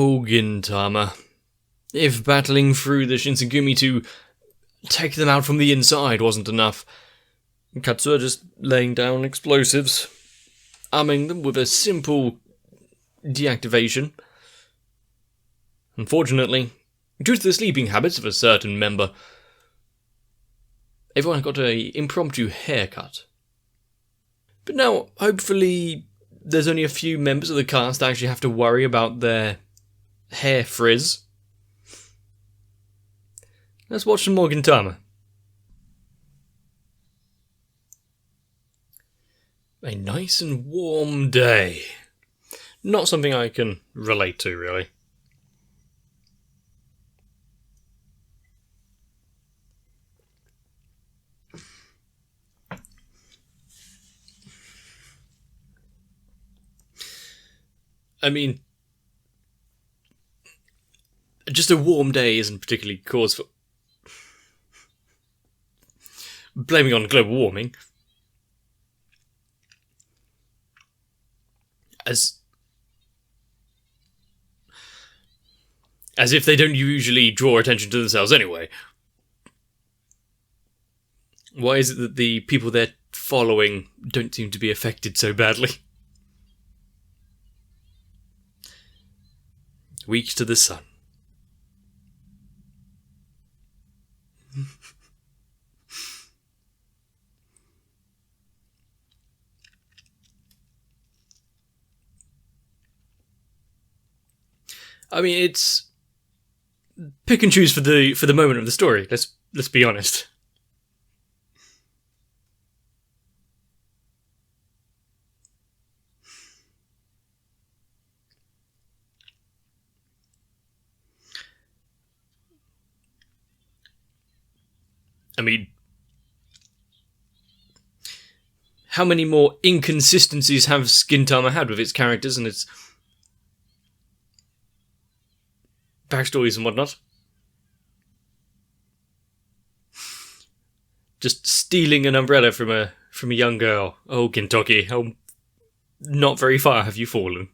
Oh, Gintama. If battling through the Shinsengumi to take them out from the inside wasn't enough, Katsura just laying down explosives, arming them with a simple deactivation. Unfortunately, due to the sleeping habits of a certain member, everyone got an impromptu haircut. But now, hopefully, there's only a few members of the cast that actually have to worry about their hair frizz. Let's watch some more Gintama. A nice and warm day. Not something I can relate to, really. I mean, just a warm day isn't particularly cause for blaming on global warming. As if they don't usually draw attention to themselves anyway. Why is it that the people they're following don't seem to be affected so badly? Weak to the sun. I mean, it's pick and choose for the moment of the story. Let's be honest. I mean, how many more inconsistencies have Gintama had with its characters and its backstories and whatnot? Just stealing an umbrella from a young girl. Oh, Gintoki, how not very far have you fallen?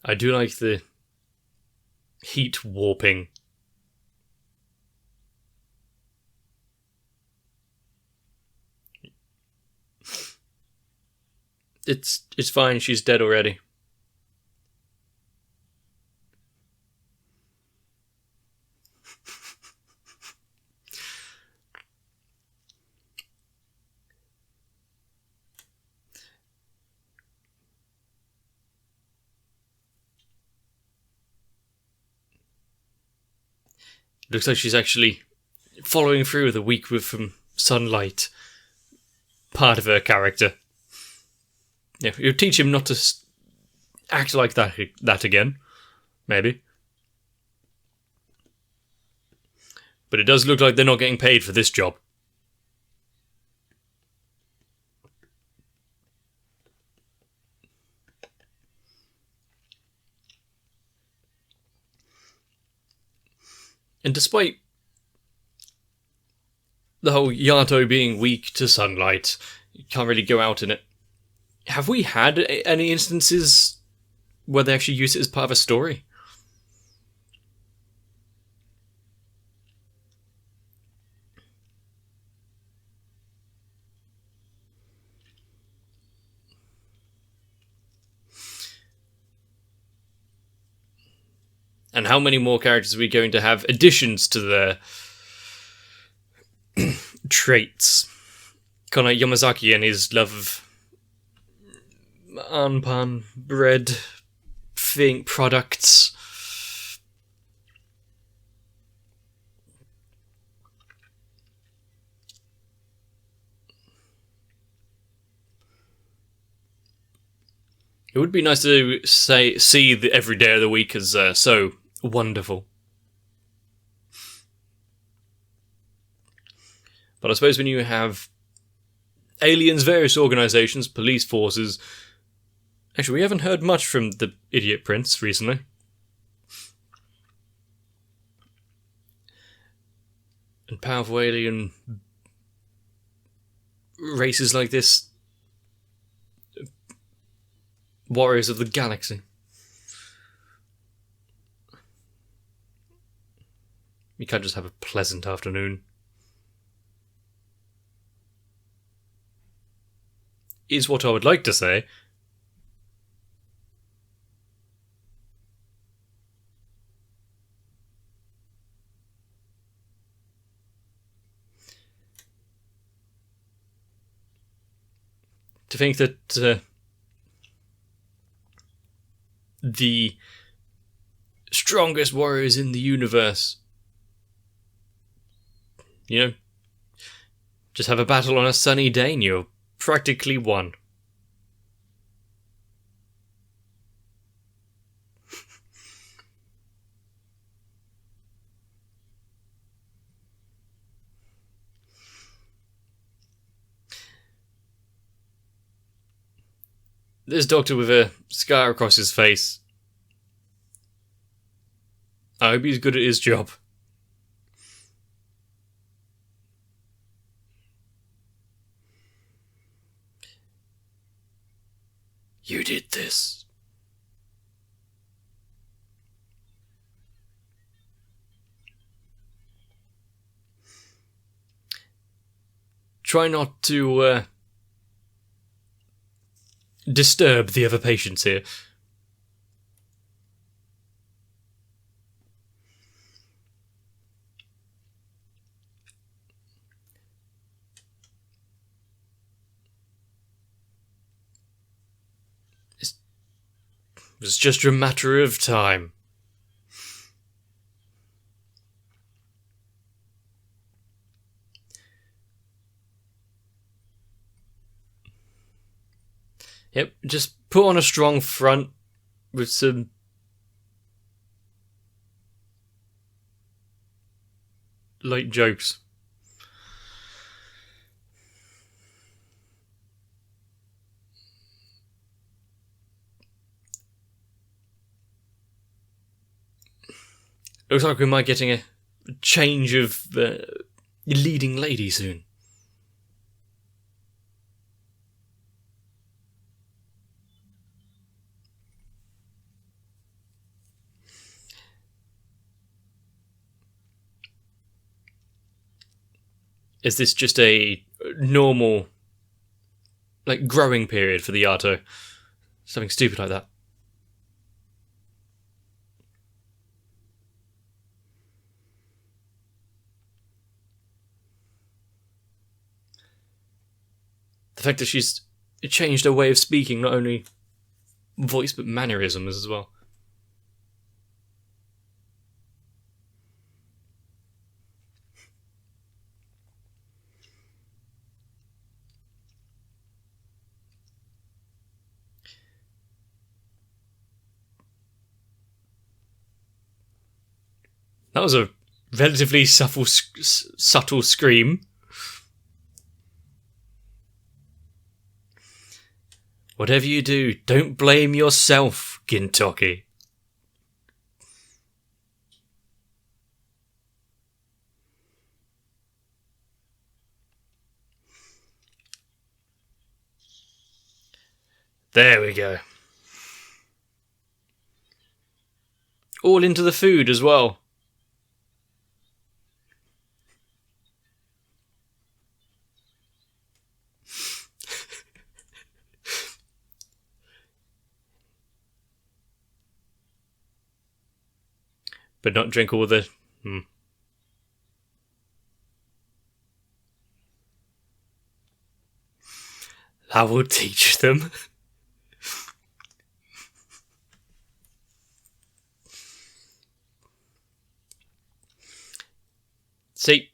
I do like the heat warping. It's fine, she's dead already. Looks like she's actually following through with a week from sunlight part of her character. Yeah, you teach him not to act like that again, maybe. But it does look like they're not getting paid for this job. And despite the whole Yato being weak to sunlight, you can't really go out in it. Have we had any instances where they actually use it as part of a story? And how many more characters are we going to have additions to their traits? Kind of Yamazaki and his love of anpan, bread, products. It would be nice to see the every day of the week as so wonderful. But I suppose when you have aliens, various organisations, police forces... Actually, we haven't heard much from the Idiot Prince recently. And powerful alien races like this. Warriors of the galaxy. You can't just have a pleasant afternoon. Is what I would like to say. To think that the strongest warriors in the universe, just have a battle on a sunny day and you're practically won. This doctor with a scar across his face. I hope he's good at his job. You did this. Try not to disturb the other patients here. It's just a matter of time. Yep, just put on a strong front with some light jokes. Looks like we might be getting a change of leading lady soon. Is this just a normal, growing period for the Yato? Something stupid like that. The fact that she's changed her way of speaking, not only voice but mannerisms as well. That was a relatively subtle scream. Whatever you do, don't blame yourself, Gintoki. There we go. All into the food as well. But not drink all the... I will teach them. See,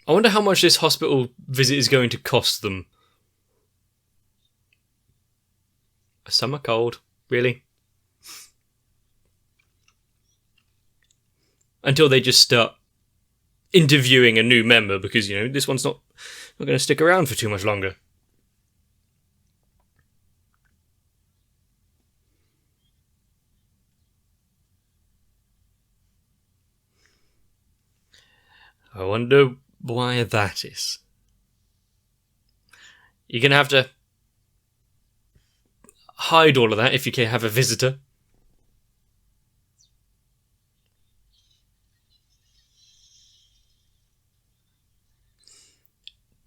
I wonder how much this hospital visit is going to cost them. A summer cold, really? Until they just start interviewing a new member, because, this one's not going to stick around for too much longer. I wonder why that is. You're going to have to hide all of that if you can have a visitor.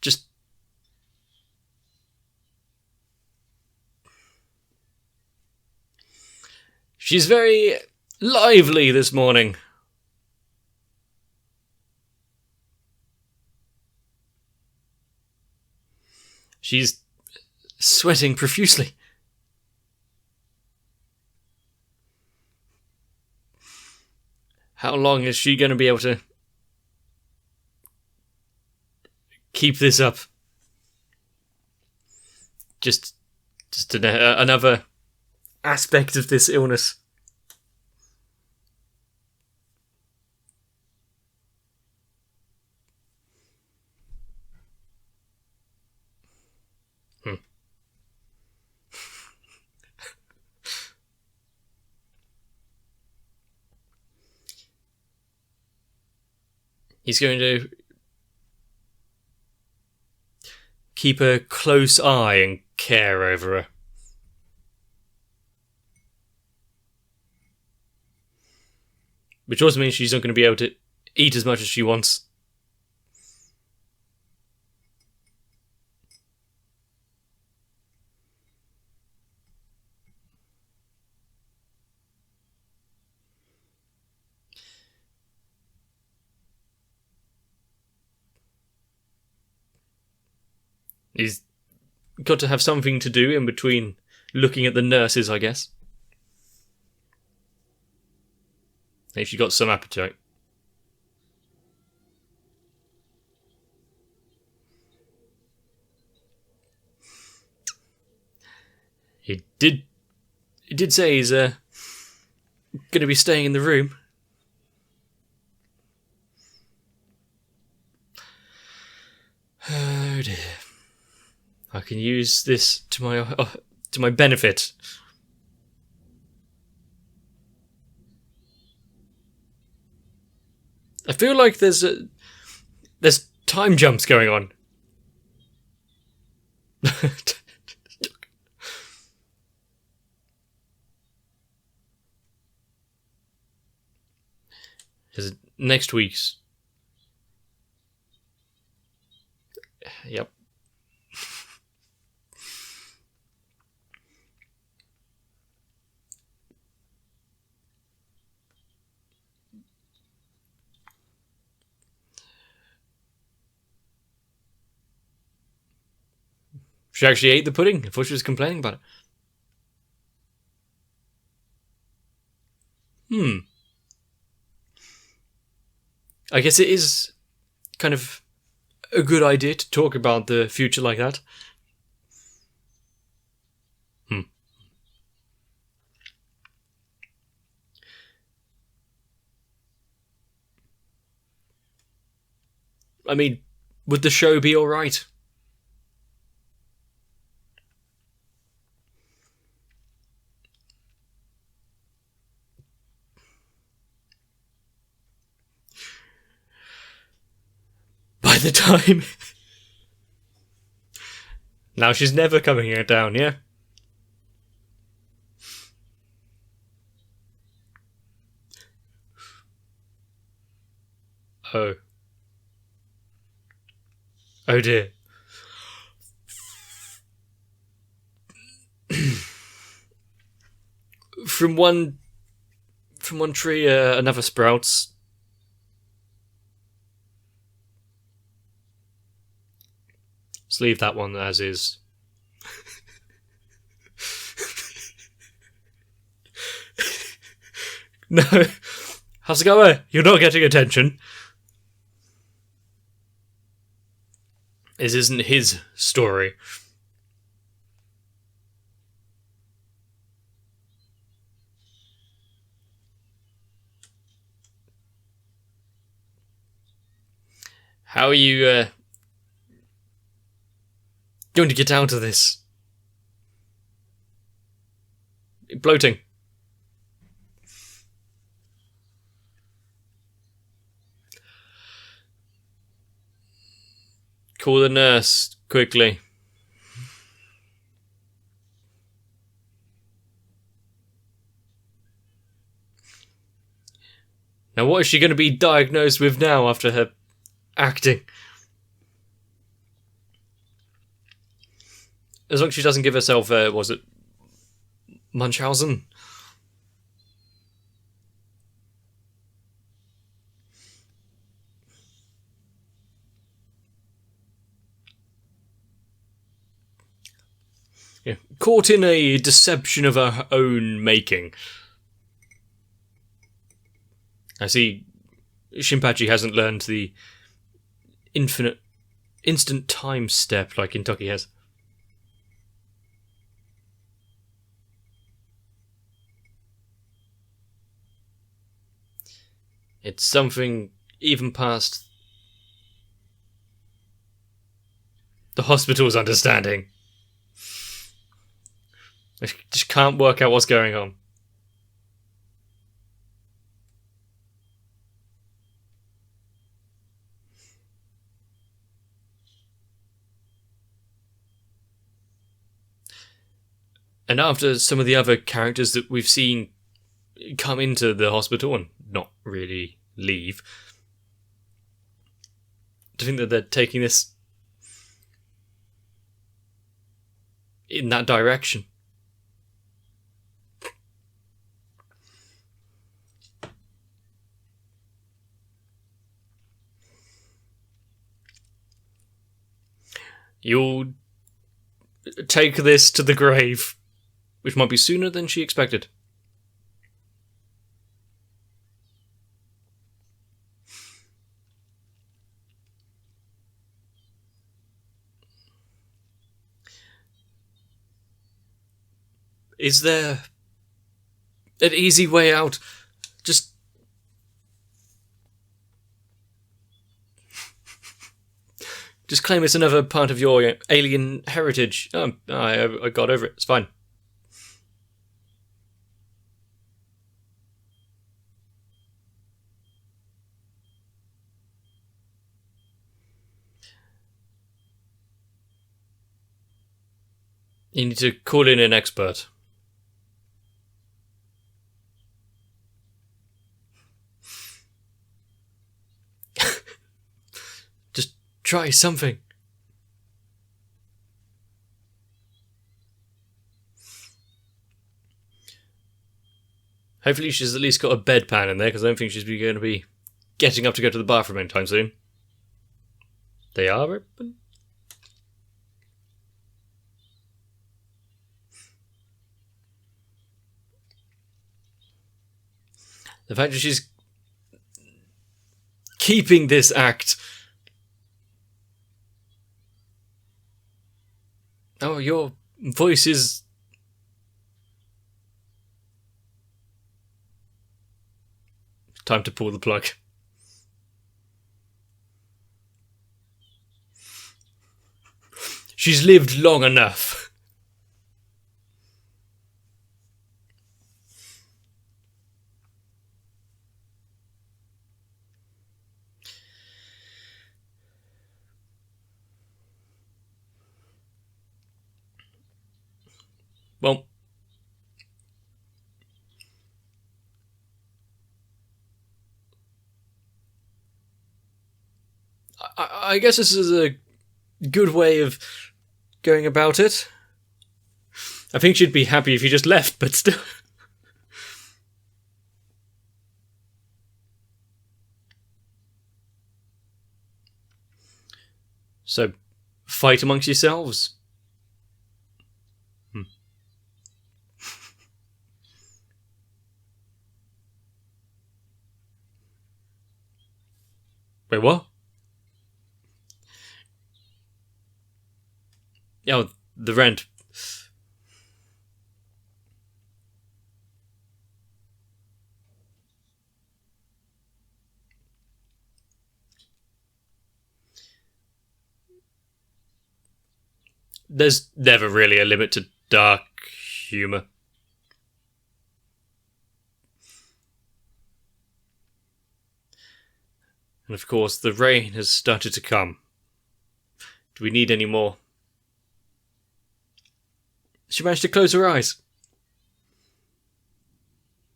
Just... She's very lively this morning. She's sweating profusely. How long is she going to be able to keep this up? Just another aspect of this illness. He's going to keep a close eye and care over her. Which also means she's not going to be able to eat as much as she wants. He's got to have something to do in between looking at the nurses, I guess. If you got some appetite. He did say he's going to be staying in the room. Oh dear. I can use this to my benefit. I feel like there's time jumps going on. Next week's. Yep. She actually ate the pudding. I thought she was complaining about it. I guess it is kind of a good idea to talk about the future like that. I mean, would the show be alright? By the time... Now she's never coming down, yeah? Oh. Oh dear. From one tree, another sprouts. Let's leave that one as is. No. How's it going? You're not getting attention. This isn't his story. How are you going to get out of this? Bloating. Call the nurse, quickly. Now what is she going to be diagnosed with now after her acting? As long as she doesn't give herself, was it Munchausen? Yeah. Caught in a deception of her own making. I see Shinpachi hasn't learned the instant time step like Kentucky has. It's something even past the hospital's understanding. I just can't work out what's going on. And after some of the other characters that we've seen come into the hospital and not really leave, do you think that they're taking this in that direction? You'll take this to the grave, which might be sooner than she expected. Is there an easy way out? Just claim it's another part of your alien heritage. Oh, I got over it. It's fine. You need to call in an expert. Just try something. Hopefully she's at least got a bedpan in there, because I don't think she's going to be getting up to go to the bathroom anytime soon. They are open? The fact that she's keeping this act. Oh, your voice is... Time to pull the plug. She's lived long enough. Well, I guess this is a good way of going about it. I think she'd be happy if you just left, but still. So, fight amongst yourselves. Wait, what? Oh, the rent. There's never really a limit to dark humour. And of course, the rain has started to come. Do we need any more? She managed to close her eyes.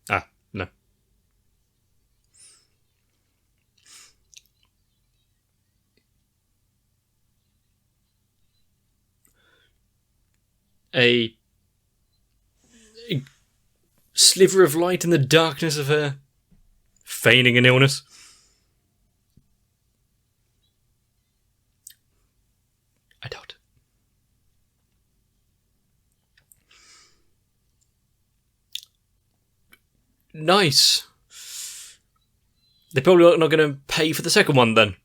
Ah, no. A sliver of light in the darkness of her feigning an illness. I doubt it. Nice. They're probably not going to pay for the second one then.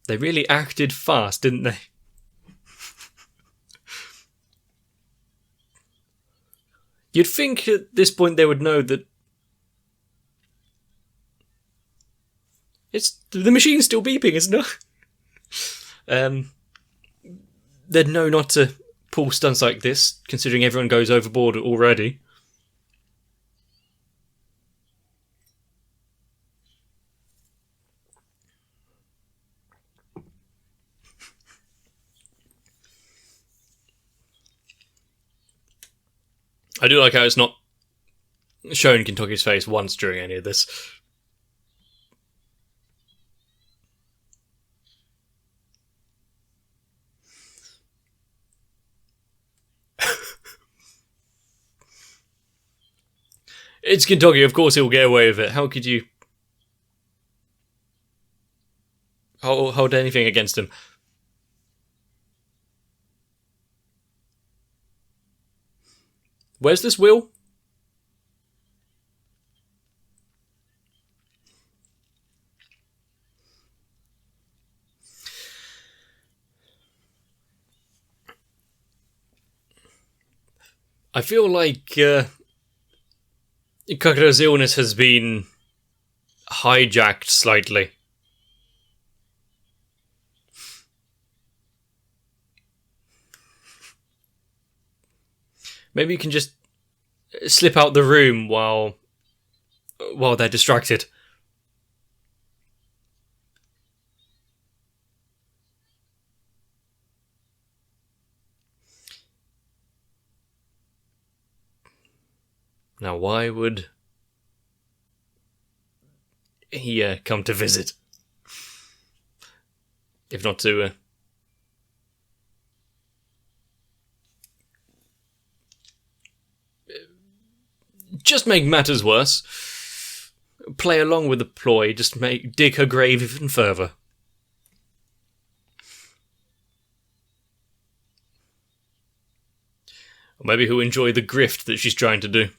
They really acted fast, didn't they? You'd think at this point they would know that the machine's still beeping, isn't it? They'd know not to pull stunts like this, considering everyone goes overboard already. I do like how it's not shown Kentucky's face once during any of this. It's Kentucky, of course he'll get away with it. How could you hold anything against him? Where's this wheel? I feel like Kakeru's illness has been hijacked slightly. Maybe you can just slip out the room while they're distracted. Now, why would he come to visit? If not to just make matters worse. Play along with the ploy, just dig her grave even further. Or maybe he'll enjoy the grift that she's trying to do.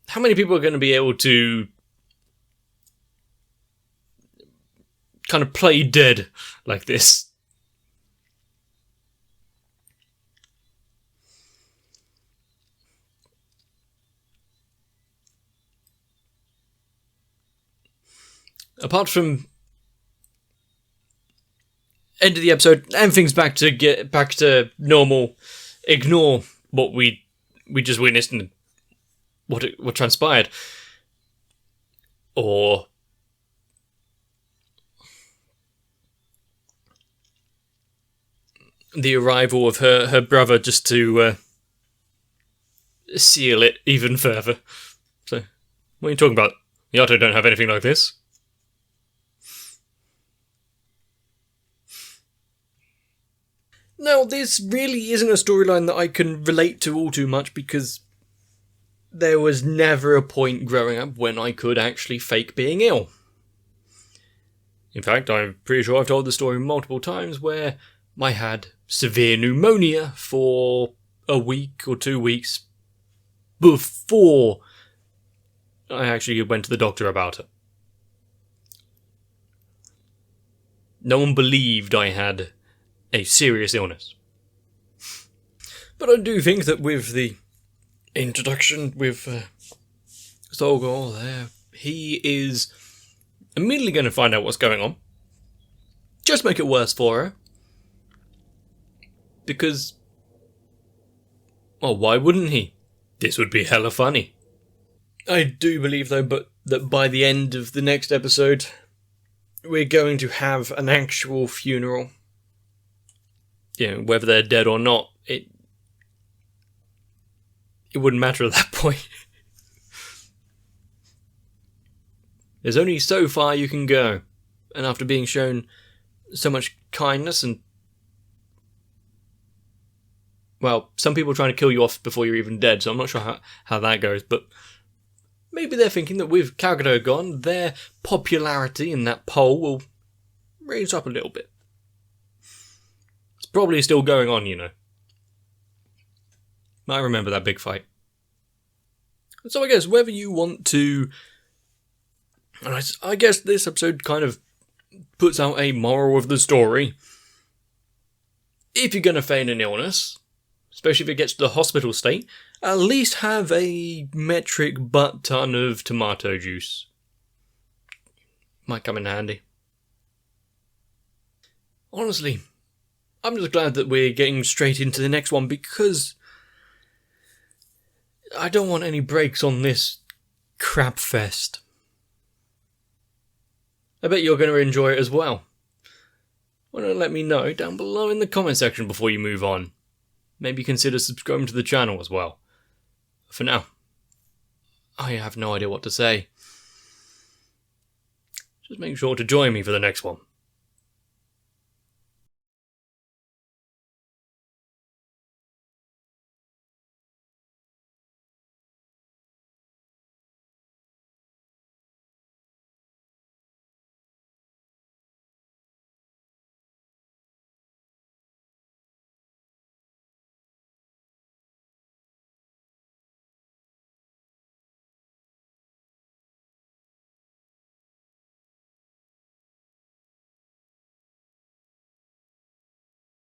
How many people are going to be able to kind of play dead like this? Apart from end of the episode, everything's back to normal. Ignore what we just witnessed and what transpired, or the arrival of her brother just to seal it even further. So, what are you talking about? Yato don't have anything like this. Now, this really isn't a storyline that I can relate to all too much because there was never a point growing up when I could actually fake being ill. In fact, I'm pretty sure I've told the story multiple times where I had severe pneumonia for a week or 2 weeks before I actually went to the doctor about it. No one believed I had a serious illness. But I do think that with the introduction with Zolgor there, he is immediately going to find out what's going on. Just make it worse for her. Because, well, why wouldn't he? This would be hella funny. I do believe, though, that by the end of the next episode, we're going to have an actual funeral. You know, whether they're dead or not, it wouldn't matter at that point. There's only so far you can go. And after being shown so much kindness and, well, some people are trying to kill you off before you're even dead, so I'm not sure how that goes, but maybe they're thinking that with Kagado gone, their popularity in that poll will raise up a little bit. It's probably still going on, you know. I remember that big fight. So I guess whether you want to... And I guess this episode kind of puts out a moral of the story. If you're going to feign an illness, especially if it gets to the hospital state, at least have a metric butt ton of tomato juice. Might come in handy. Honestly, I'm just glad that we're getting straight into the next one because I don't want any breaks on this crap fest. I bet you're going to enjoy it as well. Why don't let me know down below in the comment section before you move on. Maybe consider subscribing to the channel as well. For now, I have no idea what to say. Just make sure to join me for the next one.